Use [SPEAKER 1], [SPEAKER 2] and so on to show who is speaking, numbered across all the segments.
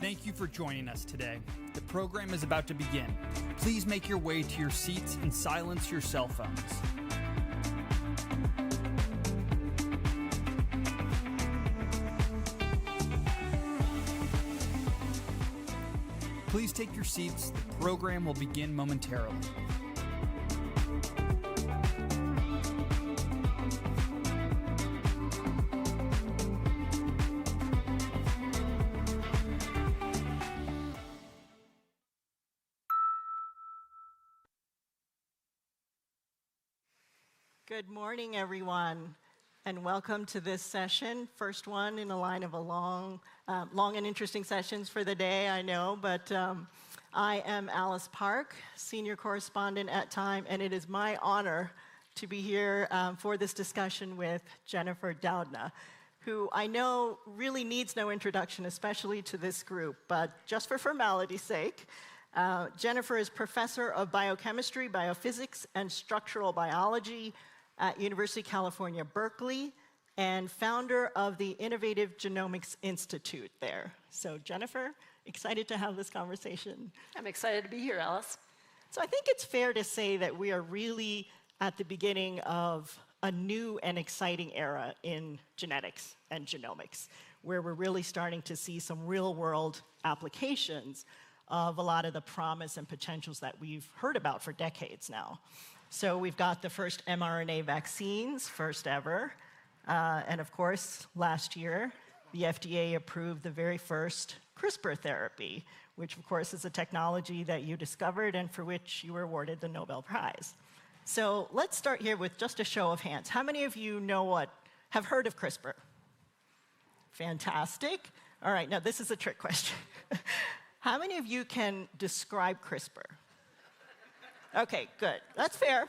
[SPEAKER 1] Thank you for joining us today. The program is about to begin. Please make your way to your seats and silence your cell phones. Please take your seats. The program will begin momentarily.
[SPEAKER 2] Good morning, everyone, and welcome to this session. First one in a line of a long and interesting sessions for the day, I know, but I am Alice Park, senior correspondent at Time, and it is my honor to be here for this discussion with Jennifer Doudna, who I know really needs no introduction, especially to this group, but just for formality's sake, Jennifer is professor of biochemistry, biophysics, and structural biology at University of California, Berkeley, and founder of the Innovative Genomics Institute there. So Jennifer, excited to have this conversation.
[SPEAKER 3] I'm excited to be here, Alice.
[SPEAKER 2] So I think it's fair to say that we are really at the beginning of a new and exciting era in genetics and genomics, where we're really starting to see some real-world applications of a lot of the promise and potentials that we've heard about for decades now. So we've got the first mRNA vaccines, first ever. And of course, last year, the FDA approved the very first CRISPR therapy, which of course is a technology that you discovered and for which you were awarded the Nobel Prize. So let's start here with just a show of hands. How many of you have heard of CRISPR? Fantastic. All right, now this is a trick question. How many of you can describe CRISPR? Okay, good. That's fair.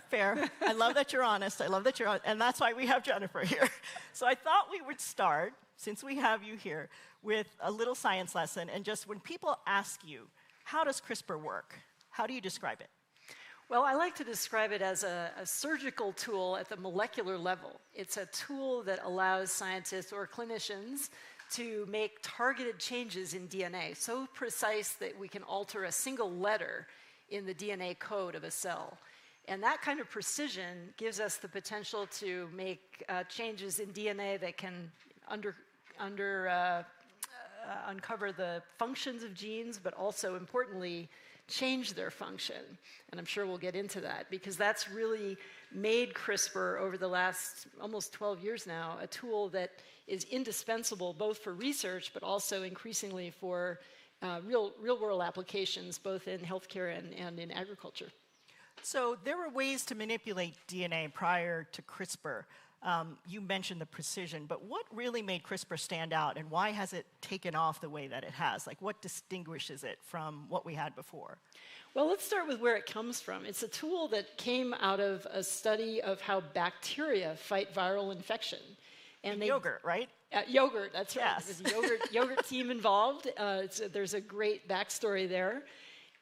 [SPEAKER 2] I love that you're honest. And that's why we have Jennifer here. So I thought we would start, since we have you here, with a little science lesson. And just when people ask you, how does CRISPR work? How do you describe it?
[SPEAKER 3] Well, I like to describe it as a surgical tool at the molecular level. It's a tool that allows scientists or clinicians to make targeted changes in DNA, so precise that we can alter a single letter in the DNA code of a cell. And that kind of precision gives us the potential to make changes in DNA that can uncover the functions of genes, but also, importantly, change their function. And I'm sure we'll get into that, because that's really made CRISPR, over the last almost 12 years now, a tool that is indispensable both for research, but also increasingly for real-world applications, both in healthcare and in agriculture.
[SPEAKER 2] So there were ways to manipulate DNA prior to CRISPR. You mentioned the precision, but what really made CRISPR stand out, and why has it taken off the way that it has? Like, what distinguishes it from what we had before?
[SPEAKER 3] Well, let's start with where it comes from. It's a tool that came out of a study of how bacteria fight viral infection.
[SPEAKER 2] And yogurt, right?
[SPEAKER 3] Yogurt, that's right.
[SPEAKER 2] Yes.
[SPEAKER 3] There's a yogurt team involved. There's a great backstory there.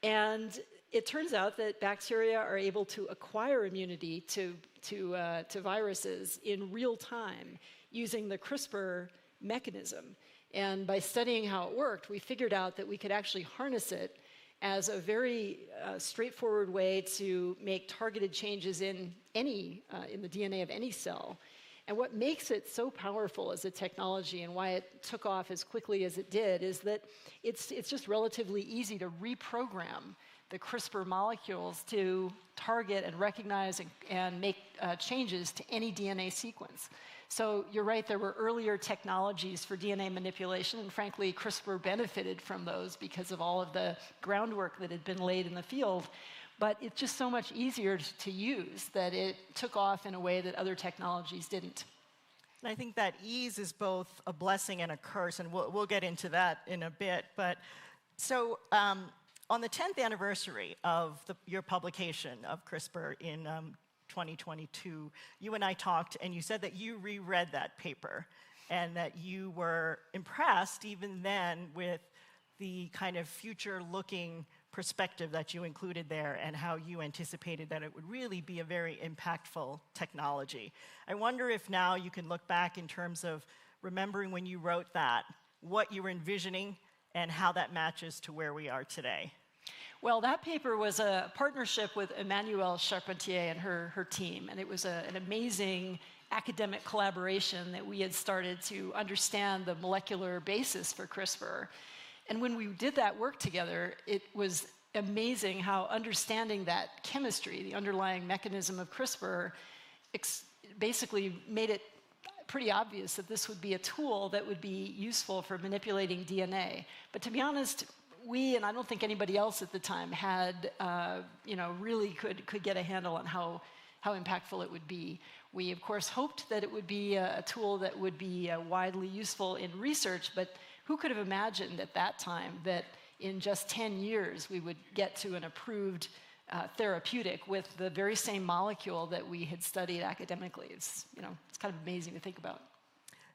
[SPEAKER 3] And it turns out that bacteria are able to acquire immunity to viruses in real time using the CRISPR mechanism. And by studying how it worked, we figured out that we could actually harness it as a very straightforward way to make targeted changes in the DNA of any cell. And what makes it so powerful as a technology, and why it took off as quickly as it did, is that it's just relatively easy to reprogram the CRISPR molecules to target and recognize and make changes to any DNA sequence. So you're right, there were earlier technologies for DNA manipulation, and frankly, CRISPR benefited from those because of all of the groundwork that had been laid in the field. But it's just so much easier to use that it took off in a way that other technologies didn't.
[SPEAKER 2] And I think that ease is both a blessing and a curse, and we'll get into that in a bit. But so on the 10th anniversary of your publication of CRISPR in 2022, you and I talked, and you said that you reread that paper and that you were impressed even then with the kind of future-looking perspective that you included there and how you anticipated that it would really be a very impactful technology. I wonder if now you can look back in terms of remembering when you wrote that, what you were envisioning, and how that matches to where we are today.
[SPEAKER 3] Well, that paper was a partnership with Emmanuelle Charpentier and her team, and it was an amazing academic collaboration that we had started to understand the molecular basis for CRISPR. And when we did that work together, it was amazing how understanding that chemistry, the underlying mechanism of CRISPR, basically made it pretty obvious that this would be a tool that would be useful for manipulating DNA. But to be honest, we, and I don't think anybody else at the time, had, really could get a handle on how impactful it would be. We, of course, hoped that it would be a tool that would be widely useful in research, but who could have imagined at that time that in just 10 years we would get to an approved therapeutic with the very same molecule that we had studied academically? It's kind of amazing to think about.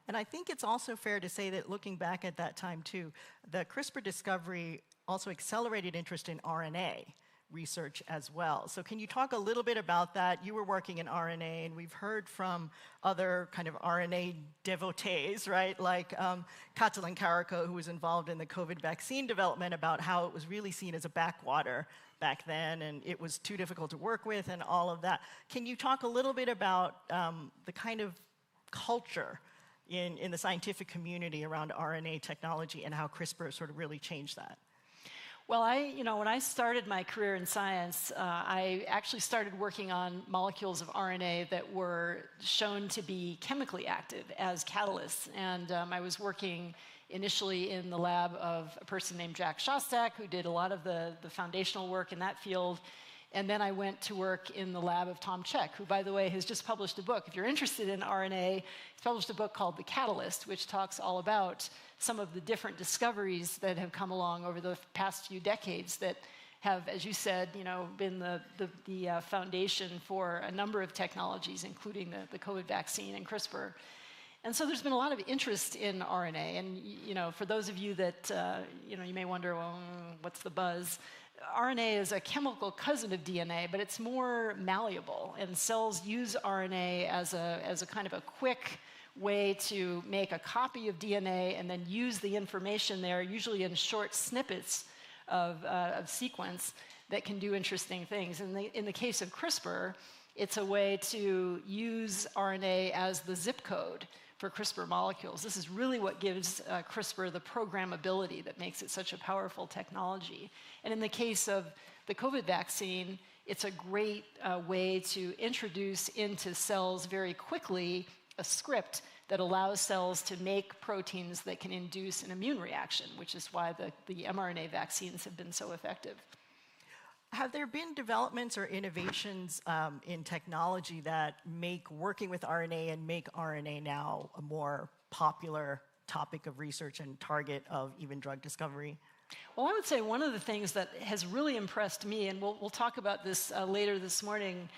[SPEAKER 2] And I think it's also fair to say that looking back at that time too, the CRISPR discovery also accelerated interest in RNA research as well. So can you talk a little bit about that? You were working in RNA, and we've heard from other kind of RNA devotees, right? Like Katalin Kariko, who was involved in the COVID vaccine development, about how it was really seen as a backwater back then, and it was too difficult to work with and all of that. Can you talk a little bit about the kind of culture in the scientific community around RNA technology and how CRISPR sort of really changed that?
[SPEAKER 3] Well, when I started my career in science, I actually started working on molecules of RNA that were shown to be chemically active as catalysts. And I was working initially in the lab of a person named Jack Szostak, who did a lot of the foundational work in that field. And then I went to work in the lab of Tom Cech, who, by the way, has just published a book. If you're interested in RNA, he's published a book called The Catalyst, which talks all about some of the different discoveries that have come along over the past few decades that have, as you said, been the foundation for a number of technologies, including the COVID vaccine and CRISPR. And so there's been a lot of interest in RNA. And for those of you that you may wonder, well, what's the buzz? RNA is a chemical cousin of DNA, but it's more malleable, and cells use RNA as a kind of a quick way to make a copy of DNA and then use the information there, usually in short snippets of sequence, that can do interesting things. In the case of CRISPR, it's a way to use RNA as the zip code for CRISPR molecules. This is really what gives CRISPR the programmability that makes it such a powerful technology. And in the case of the COVID vaccine, it's a great way to introduce into cells very quickly a script that allows cells to make proteins that can induce an immune reaction, which is why the mRNA vaccines have been so effective.
[SPEAKER 2] Have there been developments or innovations in technology that make working with RNA and make RNA now a more popular topic of research and target of even drug discovery?
[SPEAKER 3] Well, I would say one of the things that has really impressed me, and we'll talk about this later this morning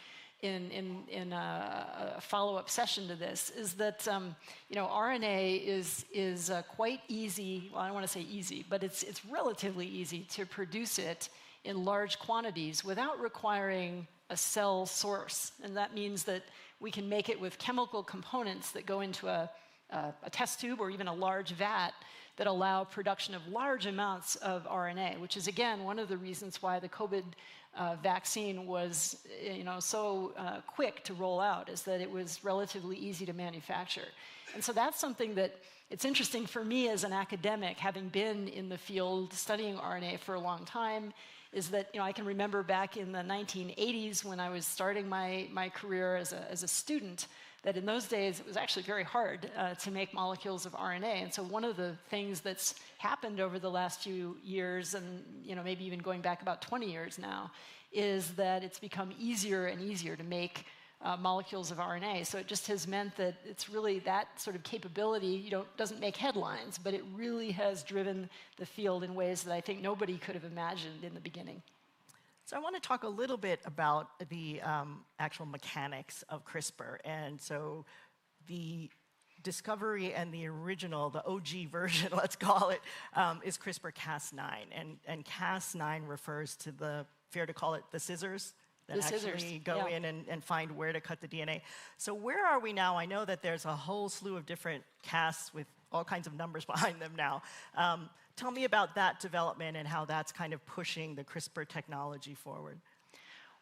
[SPEAKER 3] in a follow-up session to this, is that RNA is quite easy. Well, I don't want to say easy, but it's relatively easy to produce it in large quantities without requiring a cell source. And that means that we can make it with chemical components that go into a test tube or even a large vat that allow production of large amounts of RNA, which is, again, one of the reasons why the COVID vaccine was so quick to roll out, is that it was relatively easy to manufacture. And so that's something that it's interesting for me as an academic, having been in the field studying RNA for a long time, is that I can remember back in the 1980s when I was starting my career as a student, that in those days it was actually very hard to make molecules of RNA. And so one of the things that's happened over the last few years, and maybe even going back about 20 years now, is that it's become easier and easier to make molecules of RNA. So it just has meant that it's really that sort of capability doesn't make headlines, but it really has driven the field in ways that I think nobody could have imagined in the beginning.
[SPEAKER 2] So I want to talk a little bit about the actual mechanics of CRISPR. And so the discovery and the original, the OG version, let's call it, is CRISPR-Cas9. And Cas9 refers to fair to call it, the scissors that actually go in and find where to cut the DNA. So where are we now? I know that there's a whole slew of different Cas with all kinds of numbers behind them now. Tell me about that development and how that's kind of pushing the CRISPR technology forward.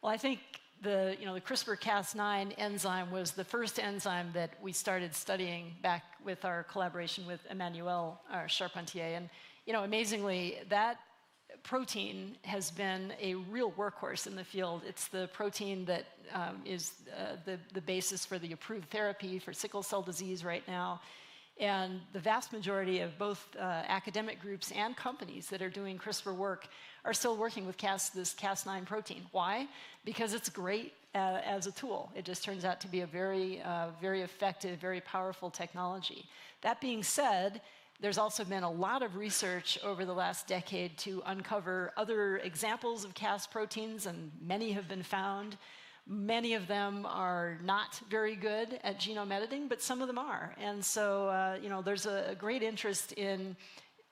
[SPEAKER 3] Well, I think the CRISPR-Cas9 enzyme was the first enzyme that we started studying back with our collaboration with Emmanuel Charpentier. And amazingly, that protein has been a real workhorse in the field. It's the protein that is the basis for the approved therapy for sickle cell disease right now. And the vast majority of both academic groups and companies that are doing CRISPR work are still working with this Cas9 protein. Why? Because it's great as a tool. It just turns out to be a very, very effective, very powerful technology. That being said, there's also been a lot of research over the last decade to uncover other examples of Cas proteins, and many have been found. Many of them are not very good at genome editing, but some of them are. And so, there's a great interest in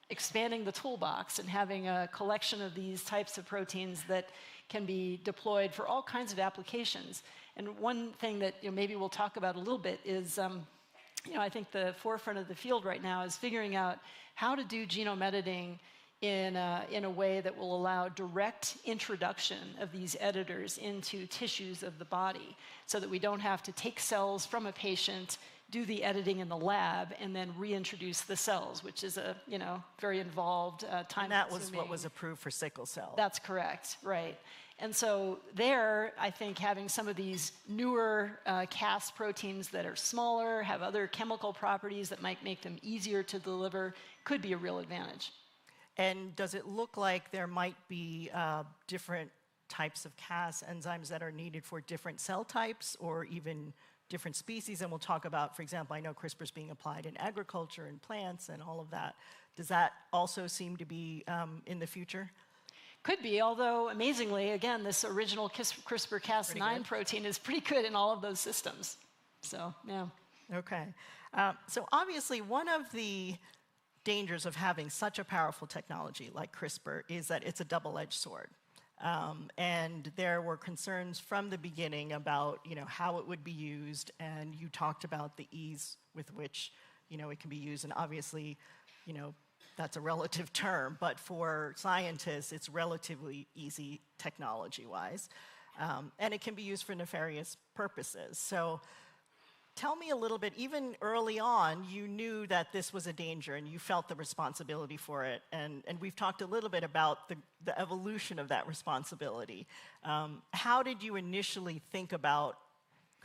[SPEAKER 3] expanding the toolbox and having a collection of these types of proteins that can be deployed for all kinds of applications. And one thing that maybe we'll talk about a little bit is, I think the forefront of the field right now is figuring out how to do genome editing in a way that will allow direct introduction of these editors into tissues of the body so that we don't have to take cells from a patient, do the editing in the lab, and then reintroduce the cells, which is a very involved time-consuming.
[SPEAKER 2] And that was what was approved for sickle cell.
[SPEAKER 3] That's correct, right. And so there, I think having some of these newer Cas proteins that are smaller, have other chemical properties that might make them easier to deliver, could be a real advantage.
[SPEAKER 2] And does it look like there might be different types of Cas enzymes that are needed for different cell types or even different species? And we'll talk about, for example, I know CRISPR is being applied in agriculture and plants and all of that. Does that also seem to be in the future?
[SPEAKER 3] Could be, although amazingly, again, this original CRISPR-Cas9 protein is pretty good in all of those systems. So, yeah.
[SPEAKER 2] Okay. So obviously, one of the dangers of having such a powerful technology like CRISPR is that it's a double-edged sword. And there were concerns from the beginning about how it would be used, and you talked about the ease with which it can be used, and obviously that's a relative term, but for scientists it's relatively easy technology-wise, and it can be used for nefarious purposes. So tell me a little bit, even early on, you knew that this was a danger and you felt the responsibility for it. And we've talked a little bit about the evolution of that responsibility. How did you initially think about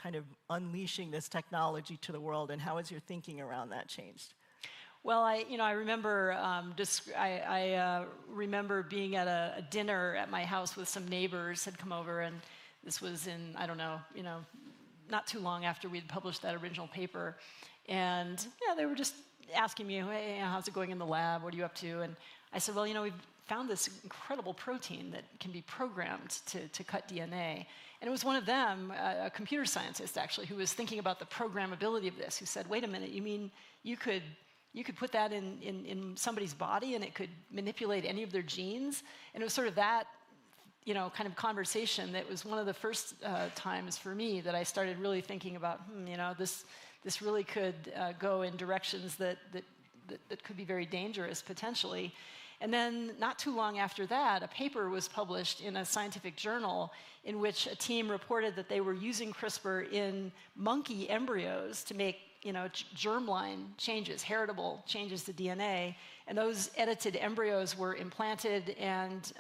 [SPEAKER 2] kind of unleashing this technology to the world, and how has your thinking around that changed?
[SPEAKER 3] Well, I remember I remember being at a dinner at my house with some neighbors had come over, and this was in, I don't know, not too long after we'd published that original paper. And they were just asking me, hey, how's it going in the lab? What are you up to? And I said, well, we've found this incredible protein that can be programmed to cut DNA. And it was one of them, a computer scientist actually, who was thinking about the programmability of this, who said, wait a minute, you mean you could put that in somebody's body and it could manipulate any of their genes? And it was sort of that kind of conversation that was one of the first times for me that I started really thinking about, this really could go in directions that could be very dangerous potentially. And then not too long after that, a paper was published in a scientific journal in which a team reported that they were using CRISPR in monkey embryos to make germline changes, heritable changes to DNA, and those edited embryos were implanted, and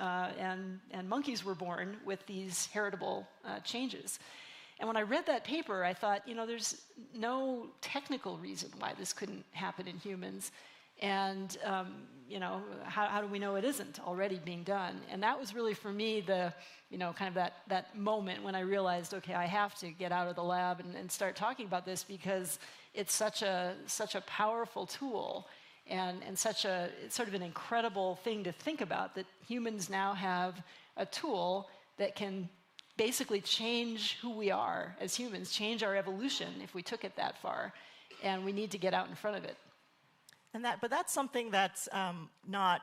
[SPEAKER 3] monkeys were born with these heritable changes. And when I read that paper, I thought, there's no technical reason why this couldn't happen in humans, and how do we know it isn't already being done? And that was really for me the kind of that moment when I realized, okay, I have to get out of the lab and start talking about this, because it's such a powerful tool and such a sort of an incredible thing to think about, that humans now have a tool that can basically change who we are as humans, change our evolution if we took it that far, and we need to get out in front of it.
[SPEAKER 2] But that's something that's not,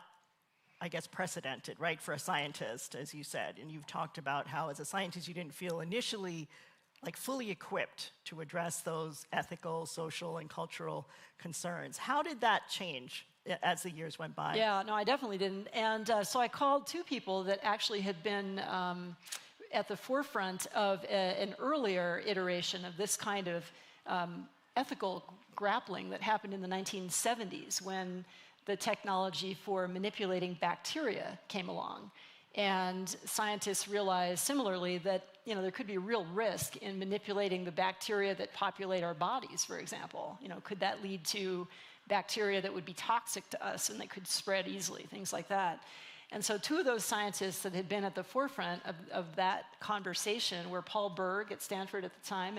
[SPEAKER 2] I guess, precedented, right, for a scientist, as you said. And you've talked about how, as a scientist, you didn't feel initially like fully equipped to address those ethical, social, and cultural concerns. How did that change as the years went by?
[SPEAKER 3] Yeah, no, I definitely didn't. And so I called two people that actually had been at the forefront of an earlier iteration of this kind of ethical grappling that happened in the 1970s when the technology for manipulating bacteria came along. And scientists realized similarly that there could be real risk in manipulating the bacteria that populate our bodies, for example. Could that lead to bacteria that would be toxic to us and that could spread easily, things like that. And so two of those scientists that had been at the forefront of that conversation were Paul Berg at Stanford at the time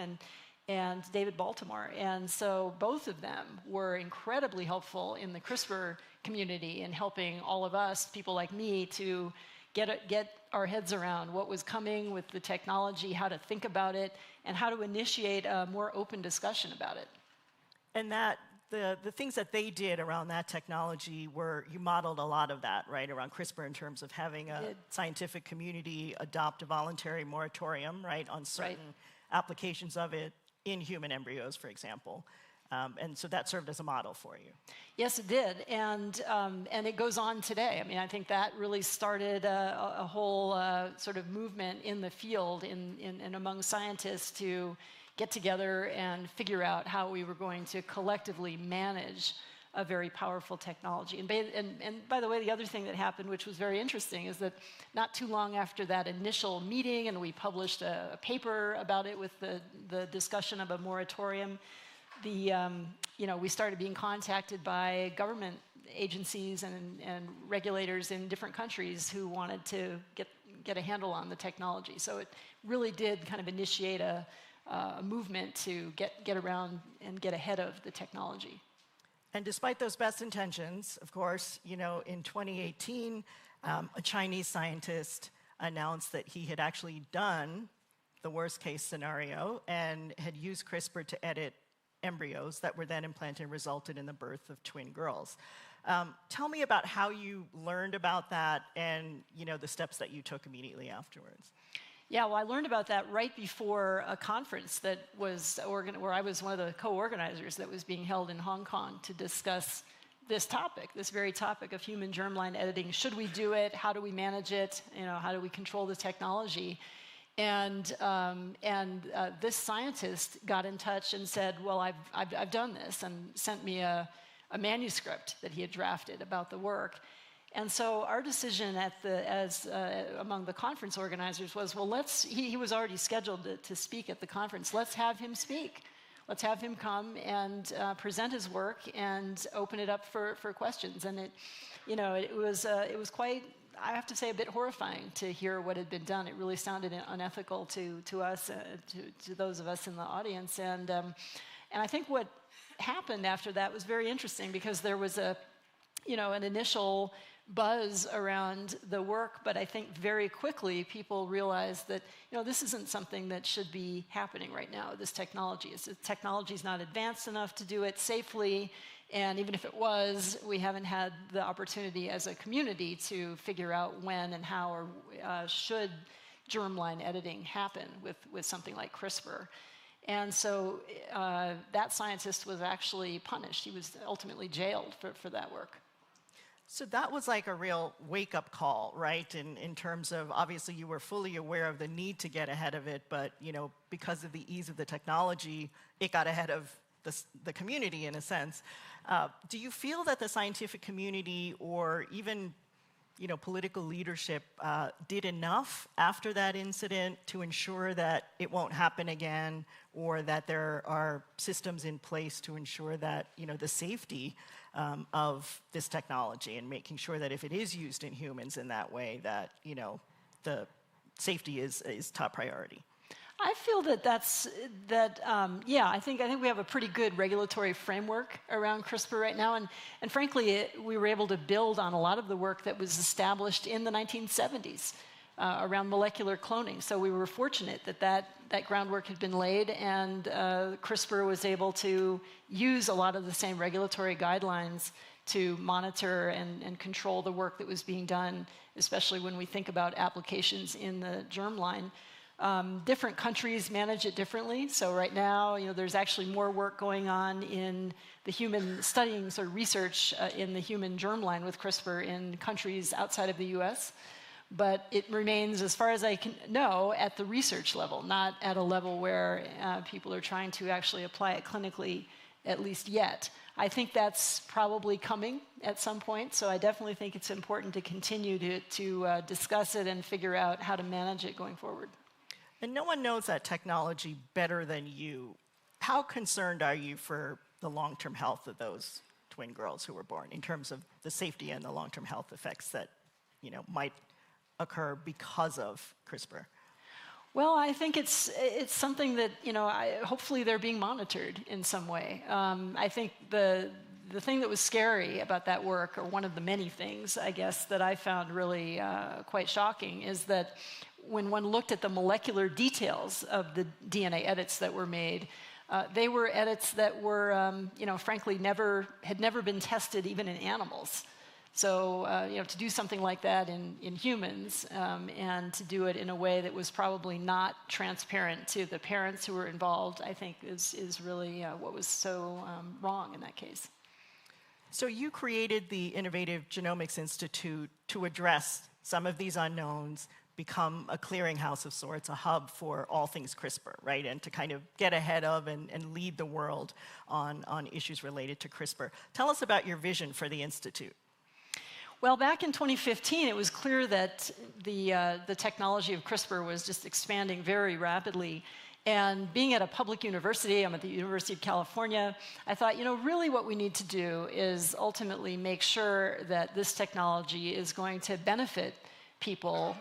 [SPEAKER 3] and David Baltimore. And so both of them were incredibly helpful in the CRISPR community in helping all of us, people like me, to get our heads around what was coming with the technology, how to think about it, and how to initiate a more open discussion about it.
[SPEAKER 2] And that the things that they did around that technology you modeled a lot of that, right, around CRISPR in terms of having a scientific community adopt a voluntary moratorium, right, on certain applications of it in human embryos, for example. And so that served as a model for you.
[SPEAKER 3] Yes, it did, and it goes on today. I mean, I think that really started a whole sort of movement in the field and among scientists to get together and figure out how we were going to collectively manage a very powerful technology. And by the way, the other thing that happened, which was very interesting, is that not too long after that initial meeting, and we published a paper about it with the discussion of a moratorium, we started being contacted by government agencies and regulators in different countries who wanted to get a handle on the technology. So it really did kind of initiate a movement to get around and get ahead of the technology.
[SPEAKER 2] And despite those best intentions, of course, in 2018, a Chinese scientist announced that he had actually done the worst case scenario and had used CRISPR to edit embryos that were then implanted and resulted in the birth of twin girls. Tell me about how you learned about that and the steps that you took immediately afterwards.
[SPEAKER 3] Yeah, well, I learned about that right before a conference that was where I was one of the co-organizers that was being held in Hong Kong to discuss this topic, this very topic of human germline editing. Should we do it? How do we manage it? How do we control the technology? And this scientist got in touch and said, well, I've done this, and sent me a manuscript that he had drafted about the work. And so our decision among the conference organizers was, well, he was already scheduled to speak at the conference. Let's have him speak. Let's have him come and present his work and open it up for questions. And it was quite, I have to say, a bit horrifying to hear what had been done. It really sounded unethical to us, to those of us in the audience. And I think what happened after that was very interesting, because there was an initial buzz around the work, but I think very quickly people realized that this isn't something that should be happening right now. This technology is not advanced enough to do it safely, and even if it was, we haven't had the opportunity as a community to figure out when and how or should germline editing happen with something like CRISPR. And so that scientist was actually punished. He was ultimately jailed for that work.
[SPEAKER 2] So that was like a real wake-up call, right? In terms of, obviously, you were fully aware of the need to get ahead of it, but because of the ease of the technology, it got ahead of the community in a sense. Do you feel that the scientific community or even political leadership did enough after that incident to ensure that it won't happen again, or that there are systems in place to ensure that the safety of this technology, and making sure that if it is used in humans in that way, that the safety is top priority?
[SPEAKER 3] I feel I think we have a pretty good regulatory framework around CRISPR right now, and frankly, we were able to build on a lot of the work that was established in the 1970s around molecular cloning. So we were fortunate that groundwork had been laid, and CRISPR was able to use a lot of the same regulatory guidelines to monitor and control the work that was being done, especially when we think about applications in the germline. Different countries manage it differently. So right now, there's actually more work going on in the human studying sort of research in the human germline with CRISPR in countries outside of the US. But it remains, as far as I can know, at the research level, not at a level where people are trying to actually apply it clinically, at least yet. I think that's probably coming at some point, so I definitely think it's important to continue to discuss it and figure out how to manage it going forward.
[SPEAKER 2] And no one knows that technology better than you. How concerned are you for the long-term health of those twin girls who were born in terms of the safety and the long-term health effects that might occur because of CRISPR?
[SPEAKER 3] Well, I think it's something that hopefully they're being monitored in some way. I think the thing that was scary about that work, or one of the many things, I guess, that I found really quite shocking, is that when one looked at the molecular details of the DNA edits that were made, they were edits that were, frankly, had never been tested even in animals. So, to do something like that in humans and to do it in a way that was probably not transparent to the parents who were involved, I think is really what was so wrong in that case.
[SPEAKER 2] So you created the Innovative Genomics Institute to address some of these unknowns, become a clearinghouse of sorts, a hub for all things CRISPR, right? And to kind of get ahead of and lead the world on issues related to CRISPR. Tell us about your vision for the Institute.
[SPEAKER 3] Well, back in 2015, it was clear that the technology of CRISPR was just expanding very rapidly. And being at a public university, I'm at the University of California, I thought, really what we need to do is ultimately make sure that this technology is going to benefit people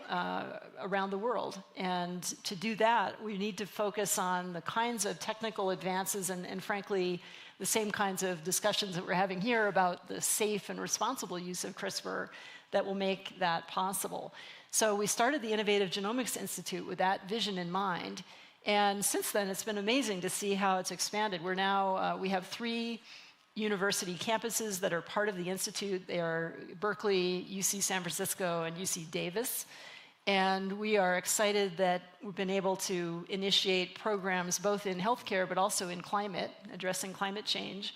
[SPEAKER 3] around the world. And to do that, we need to focus on the kinds of technical advances and frankly, the same kinds of discussions that we're having here about the safe and responsible use of CRISPR that will make that possible. So we started the Innovative Genomics Institute with that vision in mind. And since then, it's been amazing to see how it's expanded. We're now, we have 3 university campuses that are part of the Institute. They are Berkeley, UC San Francisco, and UC Davis. And we are excited that we've been able to initiate programs both in healthcare but also in climate, addressing climate change,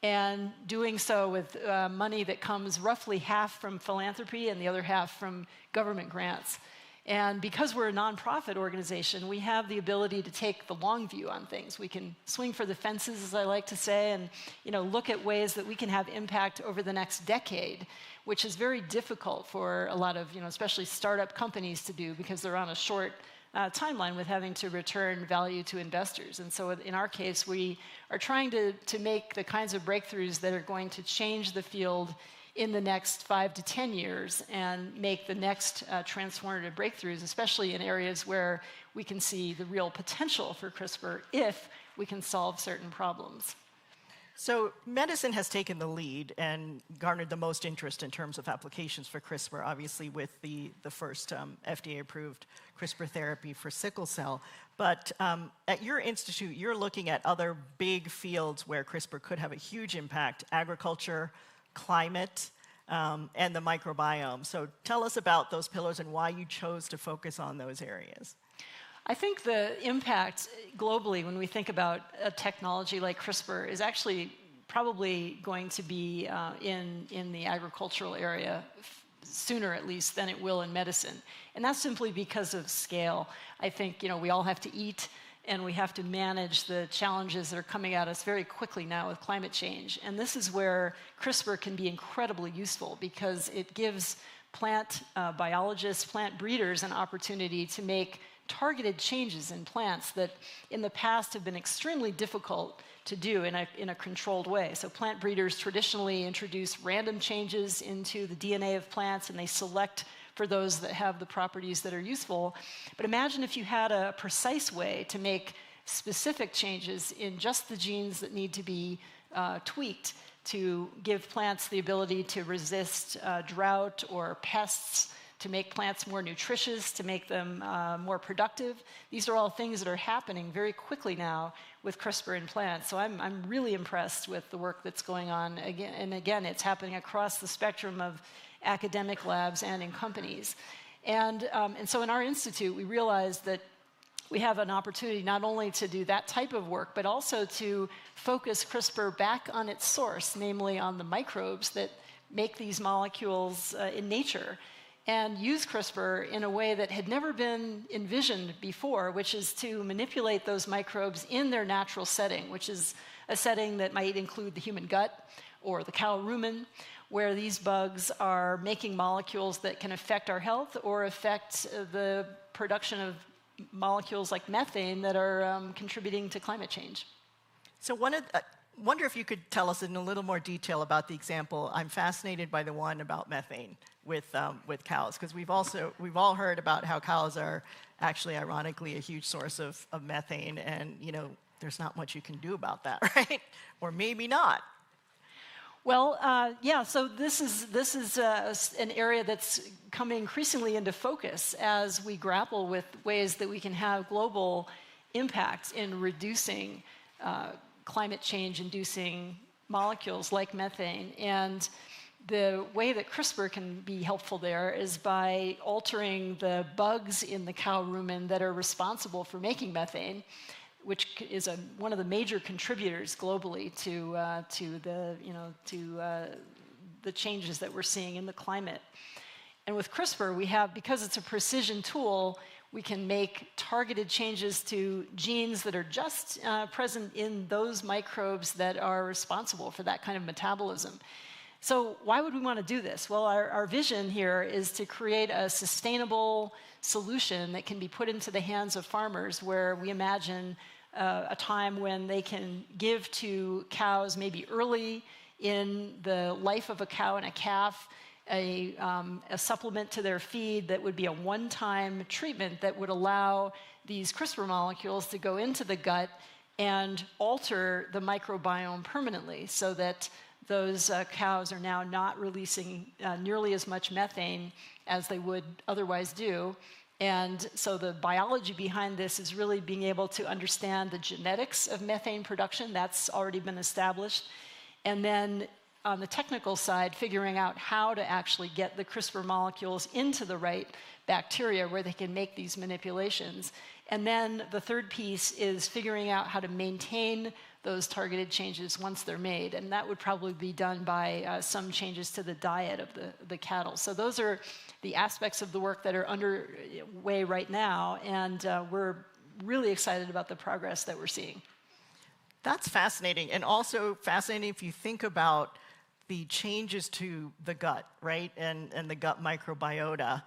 [SPEAKER 3] and doing so with money that comes roughly half from philanthropy and the other half from government grants. And because we're a nonprofit organization, we have the ability to take the long view on things. We can swing for the fences, as I like to say, and look at ways that we can have impact over the next decade, which is very difficult for a lot of, especially startup companies to do because they're on a short timeline with having to return value to investors. And so in our case, we are trying to make the kinds of breakthroughs that are going to change the field in the next 5 to 10 years and make the next transformative breakthroughs, especially in areas where we can see the real potential for CRISPR if we can solve certain problems.
[SPEAKER 2] So medicine has taken the lead and garnered the most interest in terms of applications for CRISPR, obviously with the first FDA-approved CRISPR therapy for sickle cell. But at your institute, you're looking at other big fields where CRISPR could have a huge impact: agriculture, climate, and the microbiome. So tell us about those pillars and why you chose to focus on those areas.
[SPEAKER 3] I think the impact globally when we think about a technology like CRISPR is actually probably going to be in the agricultural area sooner at least than it will in medicine. And that's simply because of scale. I think we all have to eat, and we have to manage the challenges that are coming at us very quickly now with climate change. And this is where CRISPR can be incredibly useful because it gives plant biologists, plant breeders an opportunity to make targeted changes in plants that in the past have been extremely difficult to do in a controlled way. So plant breeders traditionally introduce random changes into the DNA of plants, and they select for those that have the properties that are useful. But imagine if you had a precise way to make specific changes in just the genes that need to be tweaked to give plants the ability to resist drought or pests, to make plants more nutritious, to make them more productive. These are all things that are happening very quickly now with CRISPR in plants. So I'm really impressed with the work that's going on. Again, it's happening across the spectrum of academic labs and in companies. And so in our institute, we realized that we have an opportunity not only to do that type of work, but also to focus CRISPR back on its source, namely on the microbes that make these molecules in nature, and use CRISPR in a way that had never been envisioned before, which is to manipulate those microbes in their natural setting, which is a setting that might include the human gut or the cow rumen, where these bugs are making molecules that can affect our health or affect the production of molecules like methane that are contributing to climate change.
[SPEAKER 2] So wonder if you could tell us in a little more detail about the example. I'm fascinated by the one about methane with cows, because we've all heard about how cows are actually, ironically, a huge source of methane, and there's not much you can do about that, right? Or maybe not.
[SPEAKER 3] Well, yeah, so this is an area that's coming increasingly into focus as we grapple with ways that we can have global impact in reducing climate change-inducing molecules like methane. And the way that CRISPR can be helpful there is by altering the bugs in the cow rumen that are responsible for making methane, which is one of the major contributors globally to the changes that we're seeing in the climate. And with CRISPR, we have, because it's a precision tool, we can make targeted changes to genes that are just present in those microbes that are responsible for that kind of metabolism. So why would we want to do this? Well, our vision here is to create a sustainable solution that can be put into the hands of farmers, where we imagine a time when they can give to cows, maybe early in the life of a cow and a calf, a supplement to their feed that would be a one-time treatment that would allow these CRISPR molecules to go into the gut and alter the microbiome permanently, so that those cows are now not releasing nearly as much methane as they would otherwise do. And so the biology behind this is really being able to understand the genetics of methane production. That's already been established. And then on the technical side, figuring out how to actually get the CRISPR molecules into the right bacteria where they can make these manipulations. And then the third piece is figuring out how to maintain those targeted changes once they're made. And that would probably be done by some changes to the diet of the cattle. So those are the aspects of the work that are underway right now. And we're really excited about the progress that we're seeing.
[SPEAKER 2] That's fascinating. And also fascinating if you think about the changes to the gut, right? And the gut microbiota.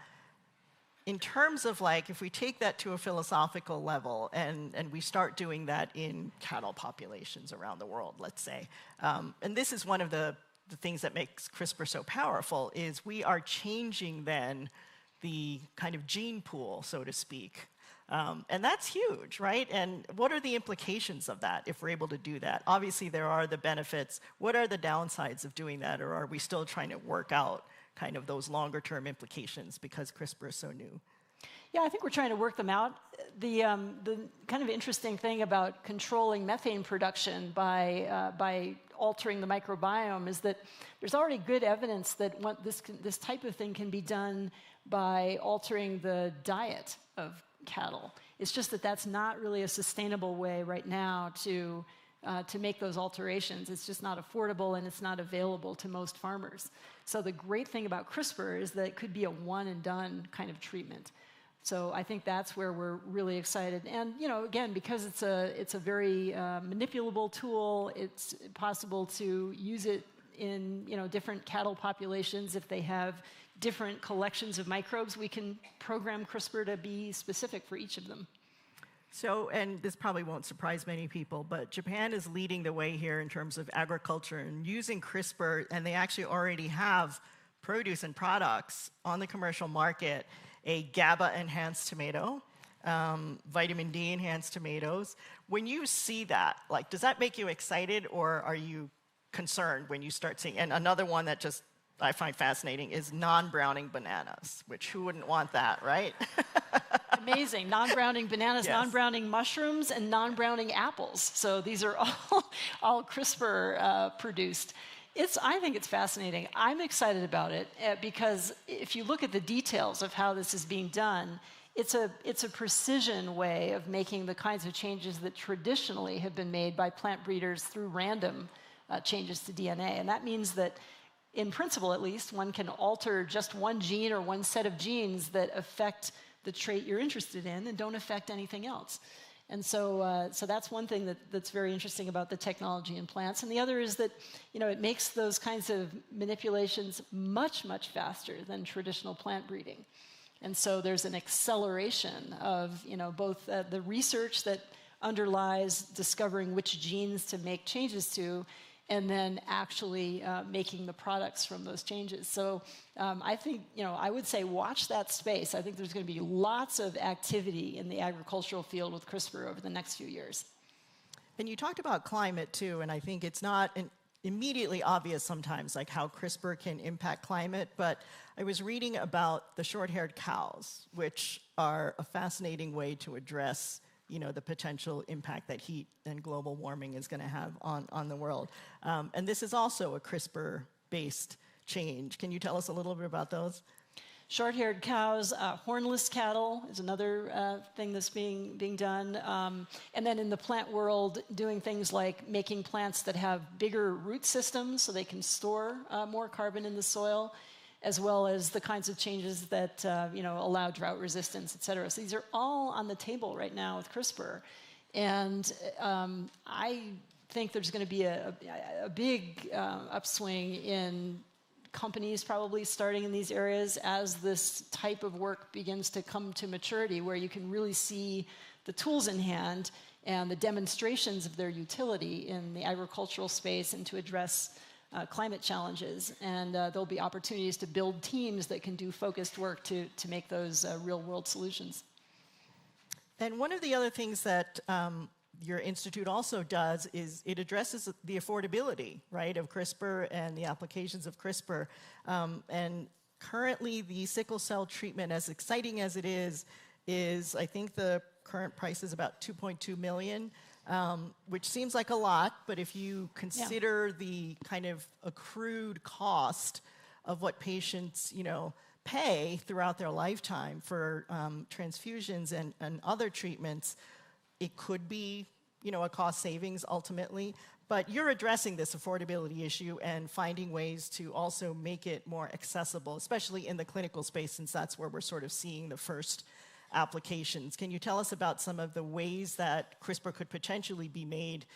[SPEAKER 2] In terms of, like, if we take that to a philosophical level and we start doing that in cattle populations around the world, let's say, and this is one of the things that makes CRISPR so powerful, is we are changing then the kind of gene pool, so to speak. And that's huge, right? And what are the implications of that if we're able to do that? Obviously, there are the benefits. What are the downsides of doing that, or are we still trying to work out kind of those longer-term implications because CRISPR is so new?
[SPEAKER 3] Yeah, I think we're trying to work them out. The kind of interesting thing about controlling methane production by altering the microbiome is that there's already good evidence that this type of thing can be done by altering the diet of cattle. It's just that that's not really a sustainable way right now to make those alterations. It's just not affordable, and it's not available to most farmers. So the great thing about CRISPR is that it could be a one-and-done kind of treatment. So I think that's where we're really excited. And again, because it's a very manipulable tool, it's possible to use it in different cattle populations. If they have different collections of microbes, we can program CRISPR to be specific for each of them.
[SPEAKER 2] So, and this probably won't surprise many people, but Japan is leading the way here in terms of agriculture and using CRISPR, and they actually already have produce and products on the commercial market, a GABA-enhanced tomato, vitamin D-enhanced tomatoes. When you see that, like, does that make you excited, or are you concerned when you start seeing? And another one that just I find fascinating is non-browning bananas, which who wouldn't want that, right?
[SPEAKER 3] Amazing. Non-browning bananas,
[SPEAKER 2] Yes.
[SPEAKER 3] Non-browning mushrooms, and non-browning apples. So these are all CRISPR produced. I think it's fascinating. I'm excited about it because if you look at the details of how this is being done, it's a precision way of making the kinds of changes that traditionally have been made by plant breeders through random changes to DNA. And that means that, in principle at least, one can alter just one gene or one set of genes that affect the trait you're interested in and don't affect anything else. And so that's one thing that's very interesting about the technology in plants. And the other is that, it makes those kinds of manipulations much, much faster than traditional plant breeding. And so there's an acceleration of, both the research that underlies discovering which genes to make changes to, and then actually making the products from those changes. So I think, I would say watch that space. I think there's going to be lots of activity in the agricultural field with CRISPR over the next few years.
[SPEAKER 2] And you talked about climate too, and I think it's not immediately obvious sometimes, like how CRISPR can impact climate, but I was reading about the short-haired cows, which are a fascinating way to address the potential impact that heat and global warming is going to have on the world. And this is also a CRISPR-based change. Can you tell us a little bit about those?
[SPEAKER 3] Short-haired cows, hornless cattle is another thing that's being done. And then in the plant world, doing things like making plants that have bigger root systems so they can store more carbon in the soil, as well as the kinds of changes that allow drought resistance, et cetera. So these are all on the table right now with CRISPR. And I think there's going to be a big upswing in companies probably starting in these areas as this type of work begins to come to maturity, where you can really see the tools in hand and the demonstrations of their utility in the agricultural space and to address climate challenges. And there'll be opportunities to build teams that can do focused work to make those real-world solutions.
[SPEAKER 2] And one of the other things that your institute also does is it addresses the affordability, right, of CRISPR and the applications of CRISPR. And currently, the sickle cell treatment, as exciting as it is I think the current price is about $2.2 million, which seems like a lot, but if you consider the kind of accrued cost of what patients, pay throughout their lifetime for transfusions and other treatments, it could be, a cost savings ultimately. But you're addressing this affordability issue and finding ways to also make it more accessible, especially in the clinical space, since that's where we're sort of seeing the first applications. Can you tell us about some of the ways that CRISPR could potentially be made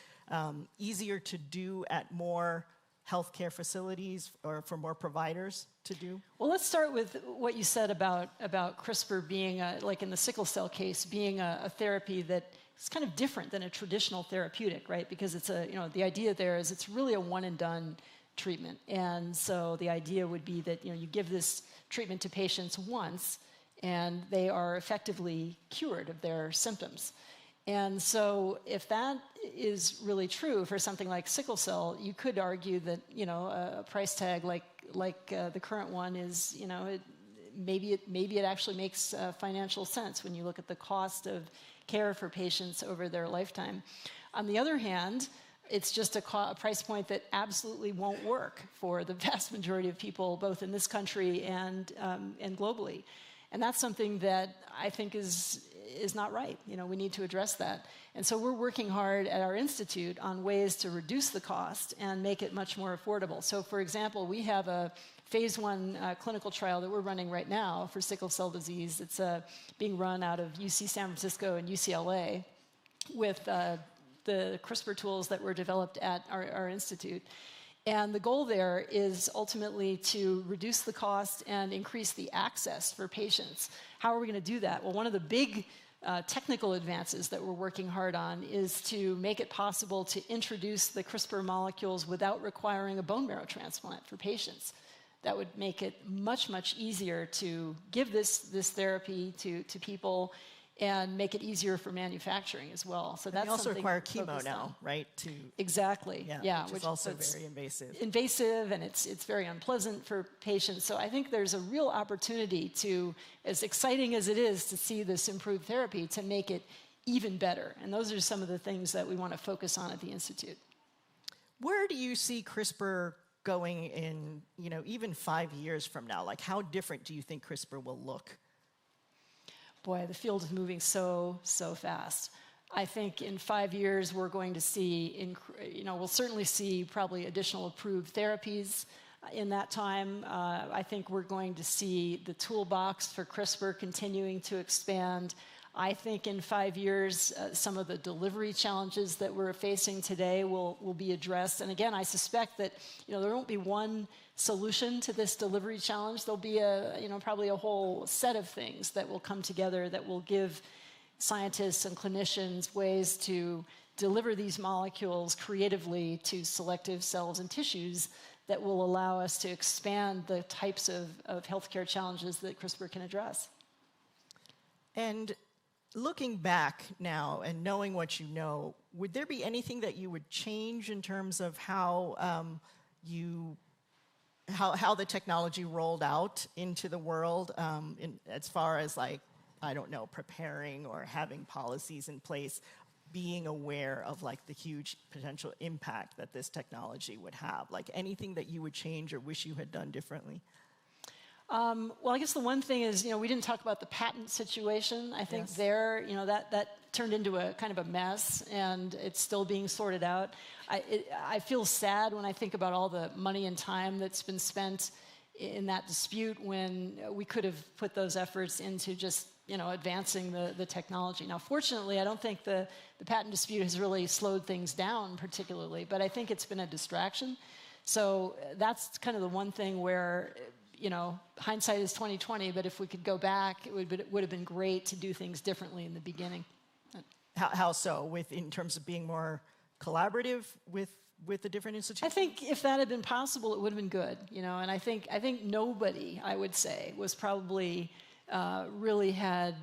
[SPEAKER 2] easier to do at more healthcare facilities or for more providers to do?
[SPEAKER 3] Well, let's start with what you said about CRISPR being, like in the sickle cell case, being a therapy that is kind of different than a traditional therapeutic, right? Because it's the idea there is it's really a one and done treatment. And so the idea would be that, you give this treatment to patients once and they are effectively cured of their symptoms. And so if that is really true for something like sickle cell, you could argue that, a price tag like the current one is, maybe it actually makes financial sense when you look at the cost of care for patients over their lifetime. On the other hand, it's just a price point that absolutely won't work for the vast majority of people, both in this country and globally. And that's something that I think is not right. We need to address that. And so we're working hard at our institute on ways to reduce the cost and make it much more affordable. So for example, we have a phase 1 clinical trial that we're running right now for sickle cell disease. It's being run out of UC San Francisco and UCLA with the CRISPR tools that were developed at our institute. And the goal there is ultimately to reduce the cost and increase the access for patients. How are we going to do that? Well, one of the big technical advances that we're working hard on is to make it possible to introduce the CRISPR molecules without requiring a bone marrow transplant for patients. That would make it much, much easier to give this therapy to people and make it easier for manufacturing as well. So that's
[SPEAKER 2] also
[SPEAKER 3] something
[SPEAKER 2] require chemo now, right?
[SPEAKER 3] Exactly. Yeah,
[SPEAKER 2] which is also very invasive.
[SPEAKER 3] Invasive, and it's very unpleasant for patients. So I think there's a real opportunity to, as exciting as it is to see this improved therapy, to make it even better. And those are some of the things that we want to focus on at the Institute.
[SPEAKER 2] Where do you see CRISPR going in, even 5 years from now? Like, how different do you think CRISPR will look?
[SPEAKER 3] boy, the field is moving so fast. I think in 5 years we're going to see, we'll certainly see probably additional approved therapies in that time. I think we're going to see the toolbox for CRISPR continuing to expand. I think in 5 years, some of the delivery challenges that we're facing today will be addressed. And again, I suspect that there won't be one solution to this delivery challenge. There'll be probably a whole set of things that will come together that will give scientists and clinicians ways to deliver these molecules creatively to selective cells and tissues that will allow us to expand the types of healthcare challenges that CRISPR can address.
[SPEAKER 2] And looking back now and knowing what you know, would there be anything that you would change in terms of how how the technology rolled out into the world, as far as preparing or having policies in place, being aware of the huge potential impact that this technology would have? Anything that you would change or wish you had done differently?
[SPEAKER 3] Well, I guess the one thing is, we didn't talk about the patent situation. I think that turned into a kind of a mess, and it's still being sorted out. I feel sad when I think about all the money and time that's been spent in that dispute when we could have put those efforts into just advancing the technology. Now, fortunately, I don't think the patent dispute has really slowed things down particularly, but I think it's been a distraction. So that's kind of the one thing where, hindsight is 20/20, but if we could go back, it would have been great to do things differently in the beginning.
[SPEAKER 2] How so? In terms of being more collaborative with the different institutions?
[SPEAKER 3] I think if that had been possible, it would have been good. And I think nobody, I would say, was probably really had,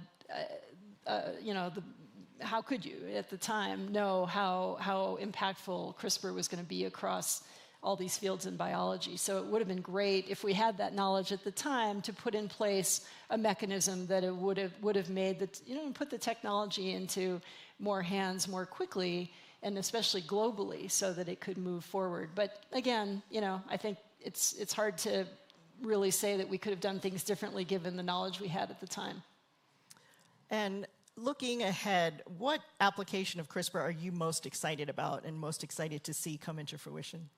[SPEAKER 3] how could you at the time know how impactful CRISPR was going to be across all these fields in biology? So it would have been great if we had that knowledge at the time to put in place a mechanism that it would have made put the technology into more hands more quickly, and especially globally, so that it could move forward. But again, I think it's hard to really say that we could have done things differently given the knowledge we had at the time.
[SPEAKER 2] And looking ahead, what application of CRISPR are you most excited about and most excited to see come into fruition?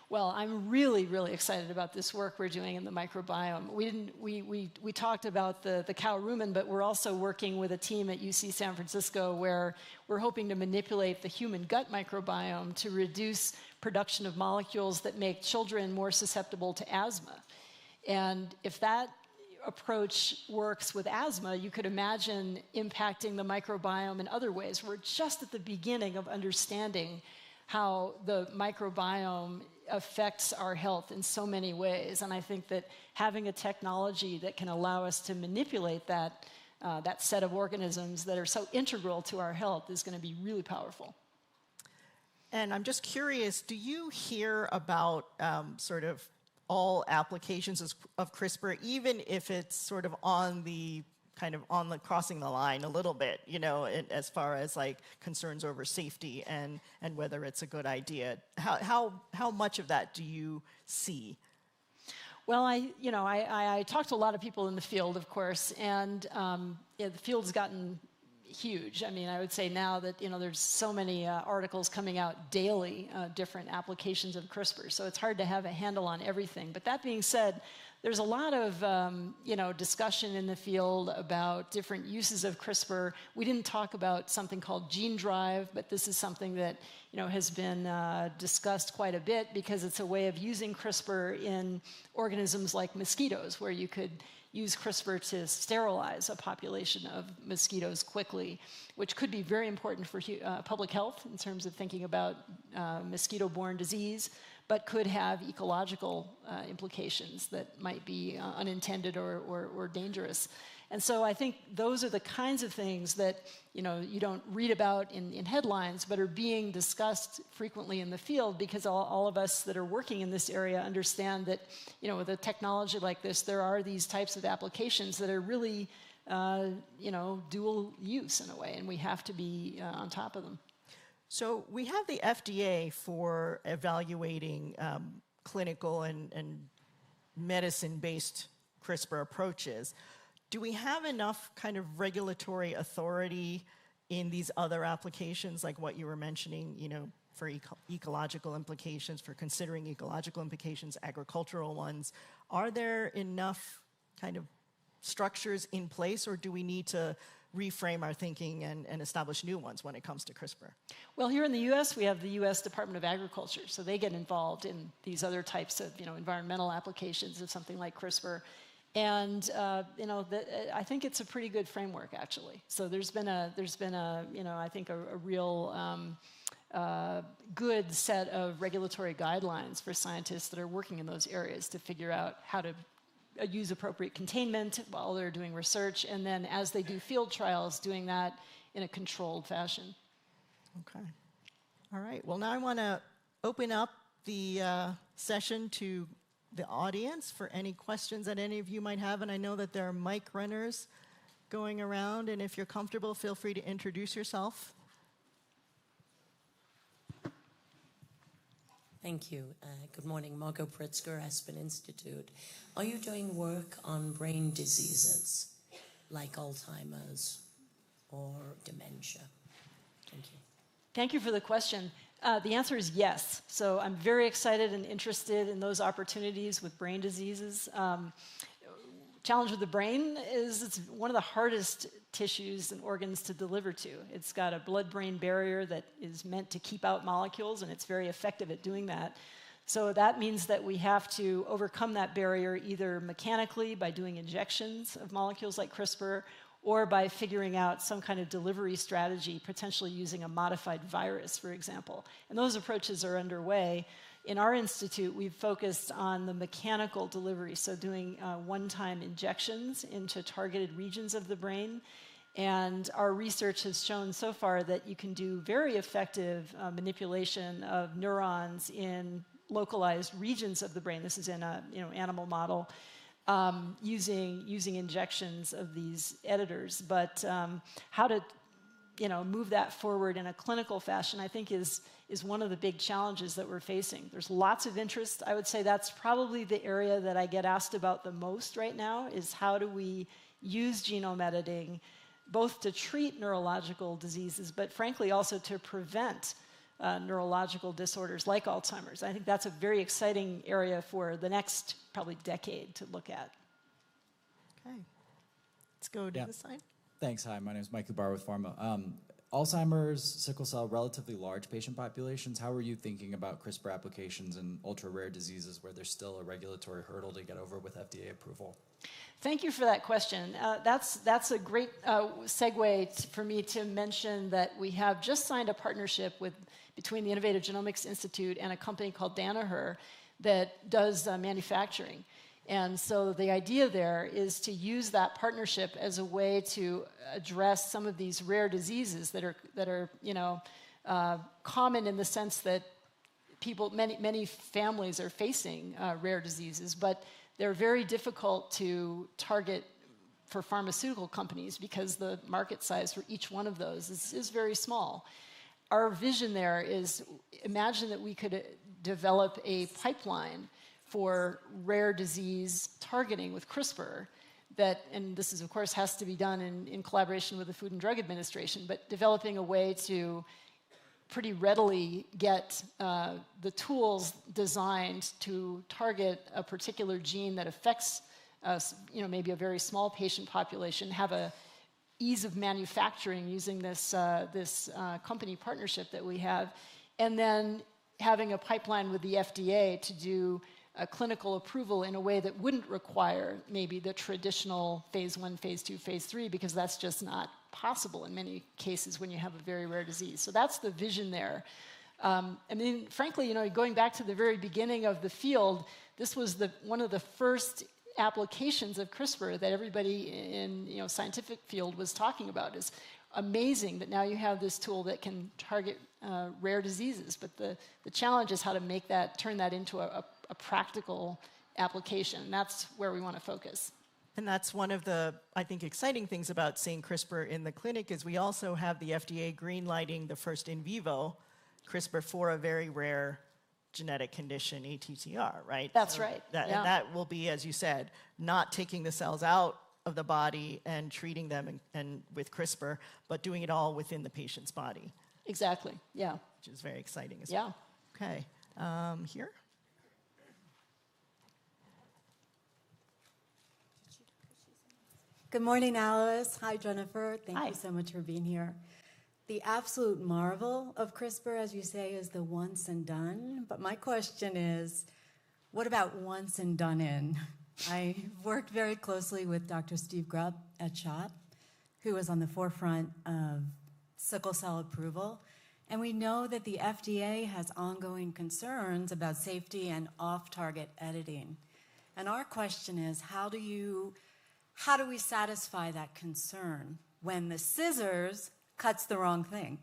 [SPEAKER 3] Well, I'm really, really excited about this work we're doing in the microbiome. We talked about the cow rumen, but we're also working with a team at UC San Francisco where we're hoping to manipulate the human gut microbiome to reduce production of molecules that make children more susceptible to asthma. And if that approach works with asthma, you could imagine impacting the microbiome in other ways. We're just at the beginning of understanding how the microbiome affects our health in so many ways. And I think that having a technology that can allow us to manipulate that set of organisms that are so integral to our health is going to be really powerful.
[SPEAKER 2] And I'm just curious, do you hear about sort of all applications of CRISPR, even if it's sort of on the crossing the line a little bit, as far as concerns over safety and whether it's a good idea? How much of that do you see?
[SPEAKER 3] Well, I talked to a lot of people in the field, of course, and the field's gotten huge. I mean, I would say now that there's so many articles coming out daily, different applications of CRISPR, so it's hard to have a handle on everything. But that being said, there's a lot of discussion in the field about different uses of CRISPR. We didn't talk about something called gene drive, but this is something that has been discussed quite a bit because it's a way of using CRISPR in organisms like mosquitoes, where you could use CRISPR to sterilize a population of mosquitoes quickly, which could be very important for public health in terms of thinking about mosquito-borne disease, but could have ecological implications that might be unintended or dangerous. And so I think those are the kinds of things that you don't read about in headlines, but are being discussed frequently in the field, because all of us that are working in this area understand that with a technology like this, there are these types of applications that are really dual use in a way, and we have to be on top of them.
[SPEAKER 2] So we have the FDA for evaluating clinical and medicine-based CRISPR approaches. do we have enough kind of regulatory authority in these other applications, like what you were mentioning, for ecological implications, for considering ecological implications, agricultural ones? Are there enough kind of structures in place, or do we need to reframe our thinking and establish new ones when it comes to CRISPR?
[SPEAKER 3] Well, here in the U.S., we have the U.S. Department of Agriculture, so they get involved in these other types of environmental applications of something like CRISPR. And I think it's a pretty good framework, actually. So there's been a I think a real good set of regulatory guidelines for scientists that are working in those areas to figure out how to use appropriate containment while they're doing research, and then as they do field trials, doing that in a controlled fashion.
[SPEAKER 2] Okay. All right. Well, now I want to open up the session to the audience for any questions that any of you might have, and I know that there are mic runners going around, and if you're comfortable, feel free to introduce yourself.
[SPEAKER 4] Thank you. Good morning. Margot Pritzker, Aspen Institute. Are you doing work on brain diseases like Alzheimer's or dementia? Thank you.
[SPEAKER 3] Thank you for the question. The answer is yes. So I'm very excited and interested in those opportunities with brain diseases. Challenge with the brain is it's one of the hardest tissues and organs to deliver to. It's got a blood-brain barrier that is meant to keep out molecules, and it's very effective at doing that. So that means that we have to overcome that barrier either mechanically by doing injections of molecules like CRISPR, or by figuring out some kind of delivery strategy, potentially using a modified virus, for example. And those approaches are underway. In our institute, we've focused on the mechanical delivery, so doing one-time injections into targeted regions of the brain. And our research has shown so far that you can do very effective manipulation of neurons in localized regions of the brain. This is in a animal model. Using injections of these editors, but how to move that forward in a clinical fashion, I think is one of the big challenges that we're facing. There's lots of interest. I would say that's probably the area that I get asked about the most right now, is how do we use genome editing both to treat neurological diseases, but frankly also to prevent neurological disorders like Alzheimer's. I think that's a very exciting area for the next probably decade to look at.
[SPEAKER 2] Okay. Let's go to this side.
[SPEAKER 5] Thanks. Hi, my name is Mike Kubar with Pharma. Alzheimer's, sickle cell, relatively large patient populations. How are you thinking about CRISPR applications in ultra-rare diseases where there's still a regulatory hurdle to get over with FDA approval?
[SPEAKER 3] Thank you for that question. That's a great segue for me to mention that we have just signed a partnership between the Innovative Genomics Institute and a company called Danaher that does manufacturing. And so the idea there is to use that partnership as a way to address some of these rare diseases that are common in the sense that many families are facing rare diseases, but they're very difficult to target for pharmaceutical companies because the market size for each one of those is very small. Our vision there is, imagine that we could develop a pipeline for rare disease targeting with CRISPR and this is of course has to be done in collaboration with the Food and Drug Administration, but developing a way to pretty readily get the tools designed to target a particular gene that affects maybe a very small patient population, have a ease of manufacturing using this company partnership that we have, and then having a pipeline with the FDA to do a clinical approval in a way that wouldn't require maybe the traditional phase 1, phase 2, phase 3, because that's just not possible in many cases when you have a very rare disease. So that's the vision there. Frankly, going back to the very beginning of the field, this was one of the first applications of CRISPR that everybody in scientific field was talking about. It's amazing that now you have this tool that can target rare diseases, but the challenge is how to turn that into a practical application. That's where we want to focus.
[SPEAKER 2] And that's one of the, I think, exciting things about seeing CRISPR in the clinic is we also have the FDA green-lighting the first in vivo CRISPR for a very rare genetic condition, ATTR, right?
[SPEAKER 3] That's right.
[SPEAKER 2] And that will be, as you said, not taking the cells out of the body and treating them and with CRISPR, but doing it all within the patient's body.
[SPEAKER 3] Exactly, yeah.
[SPEAKER 2] Which is very exciting as
[SPEAKER 3] Yeah.
[SPEAKER 2] well. Okay, here.
[SPEAKER 6] Good morning, Alice. Hi, Jennifer. Thank
[SPEAKER 3] Hi.
[SPEAKER 6] you so much for being here. The absolute marvel of CRISPR, as you say, is the once and done. But my question is, what about once and done in? I worked very closely with Dr. Steve Grubb at SHOT, who was on the forefront of sickle cell approval. And we know that the FDA has ongoing concerns about safety and off-target editing. And our question is, how do we satisfy that concern when the scissors cuts the wrong thing?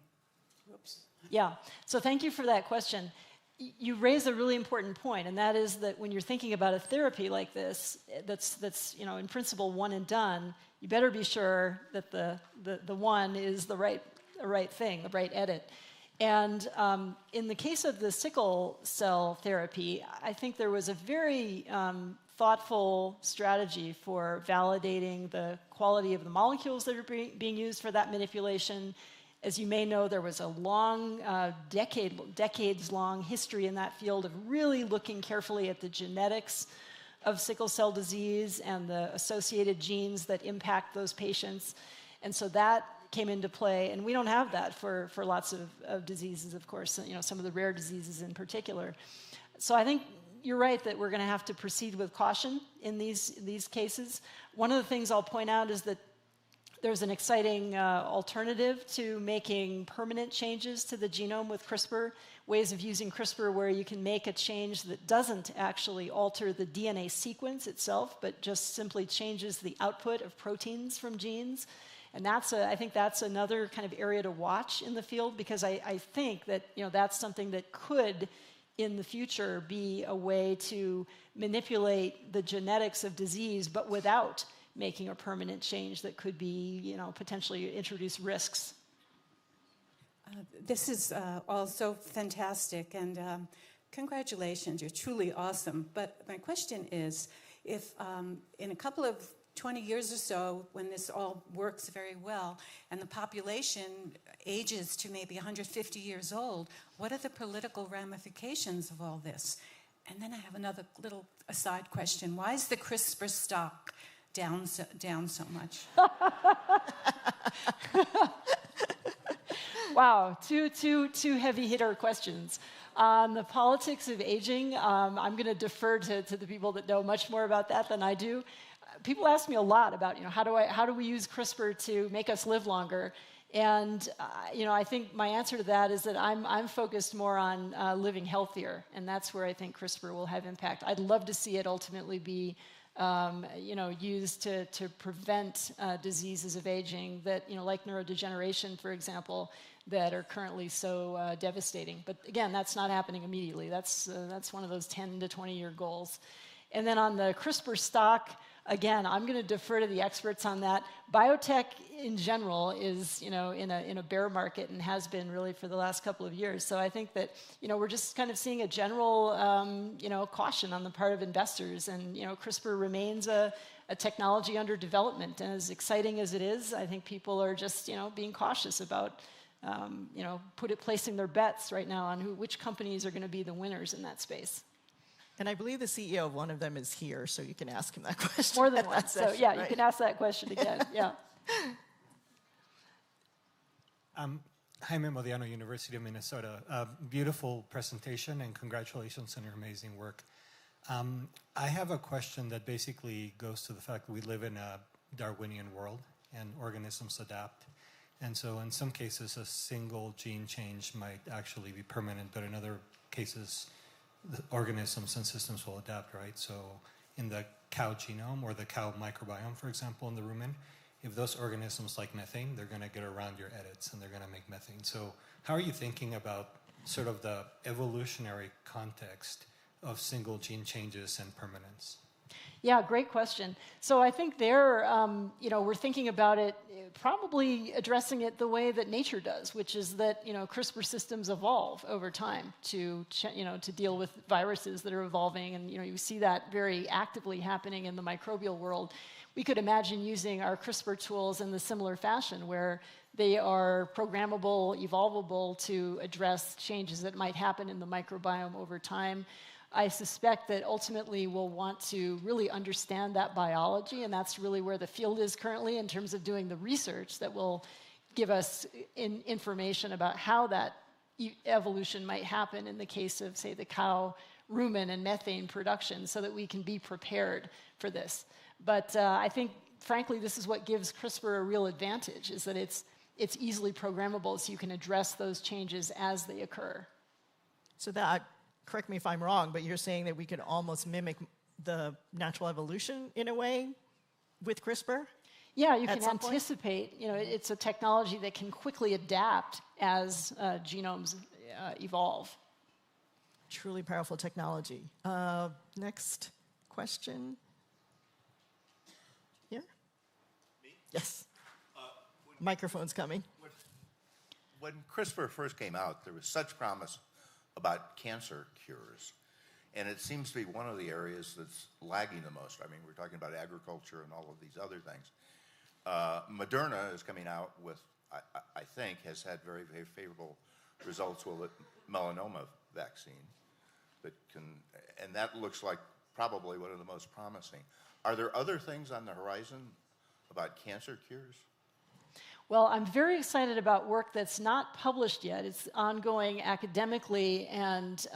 [SPEAKER 3] Oops. Yeah, so thank you for that question. You raise a really important point, and that is that when you're thinking about a therapy like this, that's in principle one and done, you better be sure that the one is the right thing, the right edit. And in the case of the sickle cell therapy, I think there was a very thoughtful strategy for validating the quality of the molecules that are being used for that manipulation. As you may know, there was a long, decades-long history in that field of really looking carefully at the genetics of sickle cell disease and the associated genes that impact those patients. And so that came into play, and we don't have that for lots of diseases, of course, some of the rare diseases in particular. So I think you're right that we're going to have to proceed with caution in these cases. One of the things I'll point out is that there's an exciting alternative to making permanent changes to the genome with CRISPR, ways of using CRISPR where you can make a change that doesn't actually alter the DNA sequence itself, but just simply changes the output of proteins from genes. And I think that's another kind of area to watch in the field, because I think that that's something that could, in the future, be a way to manipulate the genetics of disease, but without making a permanent change that could be, potentially introduce risks.
[SPEAKER 7] This is also fantastic, and congratulations, you're truly awesome. But my question is, if in a couple of 20 years or so, when this all works very well, and the population ages to maybe 150 years old, what are the political ramifications of all this? And then I have another little aside question. Why is the CRISPR stock down so much?
[SPEAKER 3] Wow, two heavy hitter questions. On the politics of aging, I'm going to defer to the people that know much more about that than I do. People ask me a lot about, how do we use CRISPR to make us live longer? And I think my answer to that is that I'm focused more on living healthier, and that's where I think CRISPR will have impact. I'd love to see it ultimately be used to prevent diseases of aging that, like neurodegeneration, for example, that are currently so devastating. But again, that's not happening immediately. That's one of those 10 to 20-year goals. And then on the CRISPR stock, again, I'm going to defer to the experts on that. Biotech in general is, in a bear market and has been really for the last couple of years. So I think that, we're just kind of seeing a general, caution on the part of investors. And, CRISPR remains a technology under development. And as exciting as it is, I think people are just, being cautious about, placing their bets right now on which companies are going to be the winners in that space.
[SPEAKER 2] And I believe the CEO of one of them is here, so you can ask him that question.
[SPEAKER 3] More than one. So yeah,
[SPEAKER 2] right?
[SPEAKER 3] You can ask that question again. Yeah.
[SPEAKER 8] Jaime Modiano, University of Minnesota. Beautiful presentation, and congratulations on your amazing work. I have a question that basically goes to the fact that we live in a Darwinian world and organisms adapt. And so in some cases, a single gene change might actually be permanent, but in other cases, the organisms and systems will adapt, right? So in the cow genome or the cow microbiome, for example, in the rumen, if those organisms like methane, they're going to get around your edits and they're going to make methane. So how are you thinking about sort of the evolutionary context of single gene changes and permanence?
[SPEAKER 3] Yeah, great question. So I think we're thinking about it, probably addressing it the way that nature does, which is that, CRISPR systems evolve over time to deal with viruses that are evolving. And, you see that very actively happening in the microbial world. we could imagine using our CRISPR tools in the similar fashion, where they are programmable, evolvable to address changes that might happen in the microbiome over time. I suspect that ultimately we'll want to really understand that biology, and that's really where the field is currently in terms of doing the research that will give us information about how that evolution might happen in the case of, say, the cow rumen and methane production, so that we can be prepared for this. But I think, frankly, this is what gives CRISPR a real advantage, is that it's easily programmable, so you can address those changes as they occur.
[SPEAKER 2] So that, correct me if I'm wrong, but you're saying that we could almost mimic the natural evolution in a way with CRISPR?
[SPEAKER 3] Yeah, you can anticipate. You know, it's a technology that can quickly adapt as genomes evolve.
[SPEAKER 2] Truly powerful technology. Next question. Here?
[SPEAKER 9] Me?
[SPEAKER 2] Yes. Microphone's coming.
[SPEAKER 9] When CRISPR first came out, there was such promise about cancer cures. And it seems to be one of the areas that's lagging the most. I mean, we're talking about agriculture and all of these other things. Moderna is coming out with, I think, has had very, very favorable results with a melanoma vaccine. And that looks like probably one of the most promising. Are there other things on the horizon about cancer cures?
[SPEAKER 3] Well, I'm very excited about work that's not published yet. It's ongoing academically, and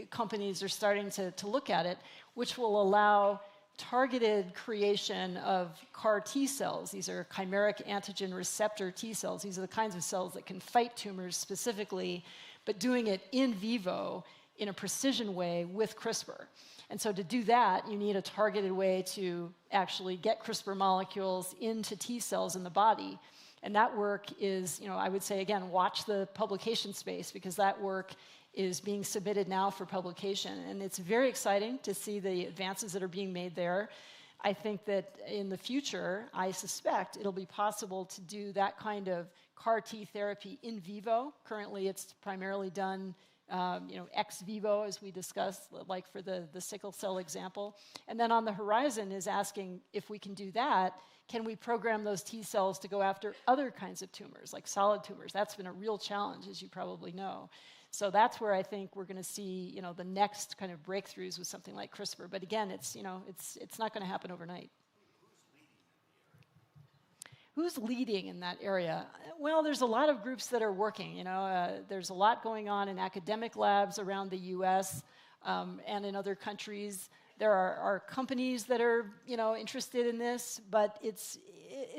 [SPEAKER 3] companies are starting to look at it, which will allow targeted creation of CAR T cells. These are chimeric antigen receptor T cells. These are the kinds of cells that can fight tumors specifically, but doing it in vivo in a precision way with CRISPR. And so to do that, you need a targeted way to actually get CRISPR molecules into T cells in the body. And that work is, I would say, again, watch the publication space, because that work is being submitted now for publication. And it's very exciting to see the advances that are being made there. I think that in the future, I suspect it'll be possible to do that kind of CAR T therapy in vivo. Currently, it's primarily done ex vivo, as we discussed, like for the sickle cell example. And then on the horizon is asking, if we can do that, can we program those T cells to go after other kinds of tumors, like solid tumors? That's been a real challenge, as you probably know. So that's where I think we're going to see, the next kind of breakthroughs with something like CRISPR. But again, it's not going to happen overnight. Who's leading in that area? Well, there's a lot of groups that are working. There's a lot going on in academic labs around the U.S. And in other countries. There are companies that are, interested in this, but it's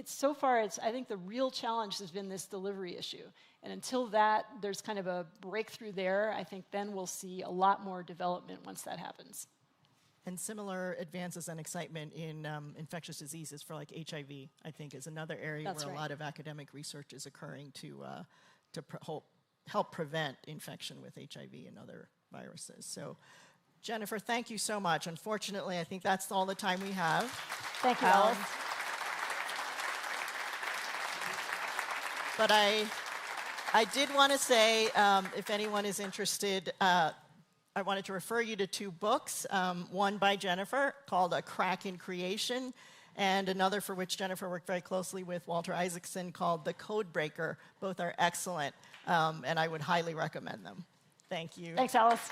[SPEAKER 3] so far. I think the real challenge has been this delivery issue. And until there's kind of a breakthrough there, I think then we'll see a lot more development once that happens.
[SPEAKER 2] And similar advances and excitement in infectious diseases for like HIV, I think, is another area
[SPEAKER 3] That's
[SPEAKER 2] where
[SPEAKER 3] right.
[SPEAKER 2] a lot of academic research is occurring to help prevent infection with HIV and other viruses. So, Jennifer, thank you so much. Unfortunately, I think that's all the time we have.
[SPEAKER 3] Thank you, Alice.
[SPEAKER 2] But I did want to say, if anyone is interested, I wanted to refer you to two books, one by Jennifer called A Crack in Creation, and another for which Jennifer worked very closely with Walter Isaacson called The Code Breaker. Both are excellent, and I would highly recommend them. Thank you.
[SPEAKER 3] Thanks, Alice.